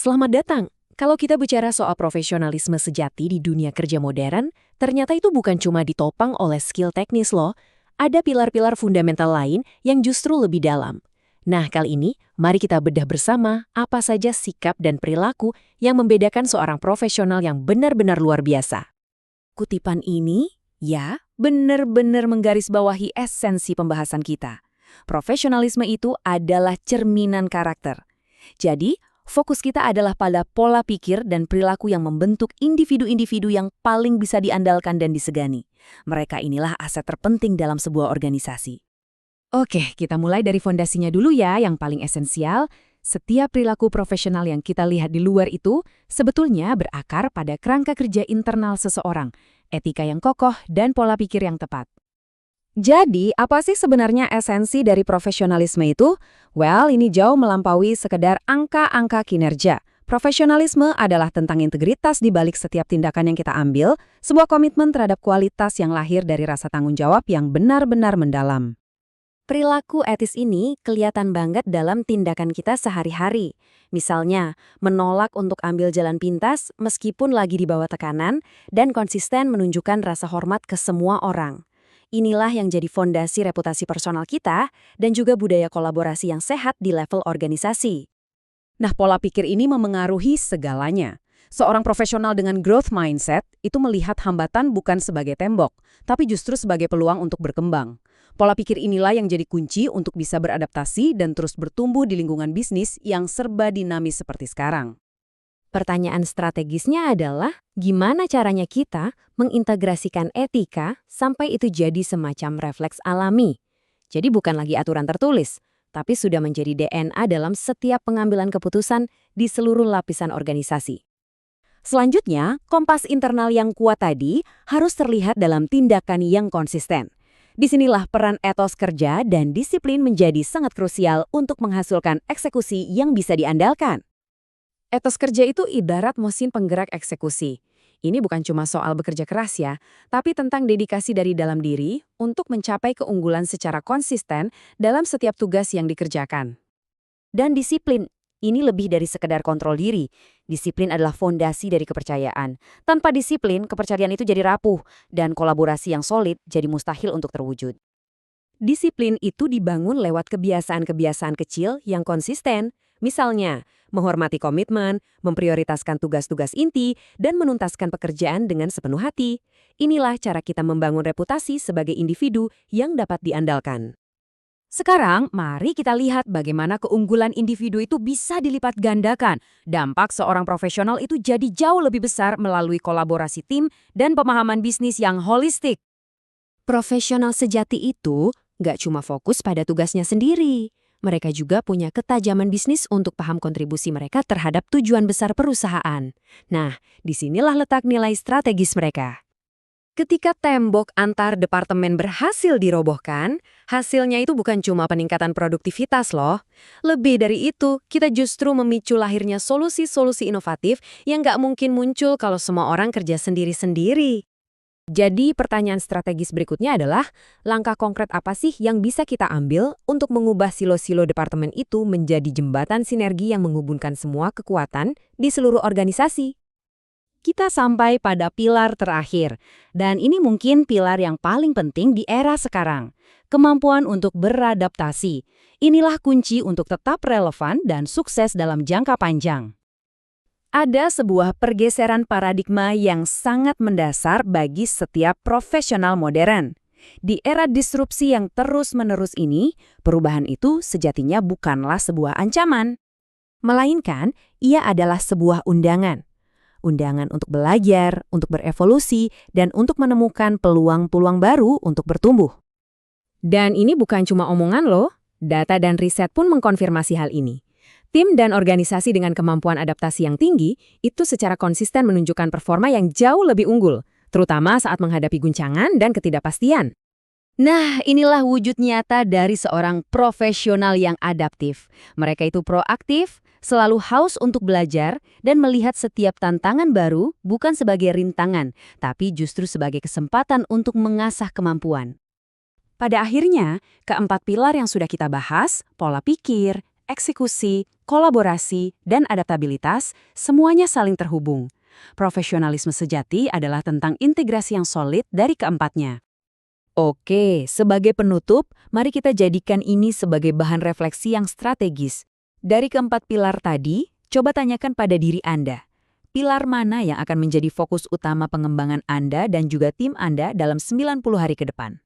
Selamat datang. Kalau kita bicara soal profesionalisme sejati di dunia kerja modern, ternyata itu bukan cuma ditopang oleh skill teknis loh. Ada pilar-pilar fundamental lain yang justru lebih dalam. Nah, kali ini, mari kita bedah bersama apa saja sikap dan perilaku yang membedakan seorang profesional yang benar-benar luar biasa. Kutipan ini, ya, benar-benar menggarisbawahi esensi pembahasan kita. Profesionalisme itu adalah cerminan karakter. Jadi, fokus kita adalah pada pola pikir dan perilaku yang membentuk individu-individu yang paling bisa diandalkan dan disegani. Mereka inilah aset terpenting dalam sebuah organisasi. Oke, kita mulai dari fondasinya dulu ya, yang paling esensial. Setiap perilaku profesional yang kita lihat di luar itu sebetulnya berakar pada kerangka kerja internal seseorang, etika yang kokoh, dan pola pikir yang tepat. Jadi, apa sih sebenarnya esensi dari profesionalisme itu? Well, ini jauh melampaui sekedar angka-angka kinerja. Profesionalisme adalah tentang integritas di balik setiap tindakan yang kita ambil, sebuah komitmen terhadap kualitas yang lahir dari rasa tanggung jawab yang benar-benar mendalam. Perilaku etis ini kelihatan banget dalam tindakan kita sehari-hari. Misalnya, menolak untuk ambil jalan pintas meskipun lagi di bawah tekanan dan konsisten menunjukkan rasa hormat ke semua orang. Inilah yang jadi fondasi reputasi personal kita dan juga budaya kolaborasi yang sehat di level organisasi. Nah, pola pikir ini memengaruhi segalanya. Seorang profesional dengan growth mindset itu melihat hambatan bukan sebagai tembok, tapi justru sebagai peluang untuk berkembang. Pola pikir inilah yang jadi kunci untuk bisa beradaptasi dan terus bertumbuh di lingkungan bisnis yang serba dinamis seperti sekarang. Pertanyaan strategisnya adalah, gimana caranya kita mengintegrasikan etika sampai itu jadi semacam refleks alami? Jadi bukan lagi aturan tertulis, tapi sudah menjadi DNA dalam setiap pengambilan keputusan di seluruh lapisan organisasi. Selanjutnya, kompas internal yang kuat tadi harus terlihat dalam tindakan yang konsisten. Disinilah peran etos kerja dan disiplin menjadi sangat krusial untuk menghasilkan eksekusi yang bisa diandalkan. Etos kerja itu ibarat mesin penggerak eksekusi. Ini bukan cuma soal bekerja keras ya, tapi tentang dedikasi dari dalam diri untuk mencapai keunggulan secara konsisten dalam setiap tugas yang dikerjakan. Dan disiplin, ini lebih dari sekedar kontrol diri. Disiplin adalah fondasi dari kepercayaan. Tanpa disiplin, kepercayaan itu jadi rapuh, dan kolaborasi yang solid jadi mustahil untuk terwujud. Disiplin itu dibangun lewat kebiasaan-kebiasaan kecil yang konsisten. Misalnya, menghormati komitmen, memprioritaskan tugas-tugas inti, dan menuntaskan pekerjaan dengan sepenuh hati. Inilah cara kita membangun reputasi sebagai individu yang dapat diandalkan. Sekarang, mari kita lihat bagaimana keunggulan individu itu bisa dilipat gandakan. Dampak seorang profesional itu jadi jauh lebih besar melalui kolaborasi tim dan pemahaman bisnis yang holistik. Profesional sejati itu nggak cuma fokus pada tugasnya sendiri. Mereka juga punya ketajaman bisnis untuk paham kontribusi mereka terhadap tujuan besar perusahaan. Nah, disinilah letak nilai strategis mereka. Ketika tembok antar departemen berhasil dirobohkan, hasilnya itu bukan cuma peningkatan produktivitas loh. Lebih dari itu, kita justru memicu lahirnya solusi-solusi inovatif yang nggak mungkin muncul kalau semua orang kerja sendiri-sendiri. Jadi pertanyaan strategis berikutnya adalah, langkah konkret apa sih yang bisa kita ambil untuk mengubah silo-silo departemen itu menjadi jembatan sinergi yang menghubungkan semua kekuatan di seluruh organisasi? Kita sampai pada pilar terakhir, dan ini mungkin pilar yang paling penting di era sekarang, kemampuan untuk beradaptasi. Inilah kunci untuk tetap relevan dan sukses dalam jangka panjang. Ada sebuah pergeseran paradigma yang sangat mendasar bagi setiap profesional modern. Di era disrupsi yang terus-menerus ini, perubahan itu sejatinya bukanlah sebuah ancaman. Melainkan, ia adalah sebuah undangan. Undangan untuk belajar, untuk berevolusi, dan untuk menemukan peluang-peluang baru untuk bertumbuh. Dan ini bukan cuma omongan loh, data dan riset pun mengkonfirmasi hal ini. Tim dan organisasi dengan kemampuan adaptasi yang tinggi itu secara konsisten menunjukkan performa yang jauh lebih unggul, terutama saat menghadapi guncangan dan ketidakpastian. Nah, inilah wujud nyata dari seorang profesional yang adaptif. Mereka itu proaktif, selalu haus untuk belajar, dan melihat setiap tantangan baru bukan sebagai rintangan, tapi justru sebagai kesempatan untuk mengasah kemampuan. Pada akhirnya, keempat pilar yang sudah kita bahas, pola pikir, eksekusi, kolaborasi, dan adaptabilitas, semuanya saling terhubung. Profesionalisme sejati adalah tentang integrasi yang solid dari keempatnya. Oke, sebagai penutup, mari kita jadikan ini sebagai bahan refleksi yang strategis. Dari keempat pilar tadi, coba tanyakan pada diri Anda. Pilar mana yang akan menjadi fokus utama pengembangan Anda dan juga tim Anda dalam 90 hari ke depan?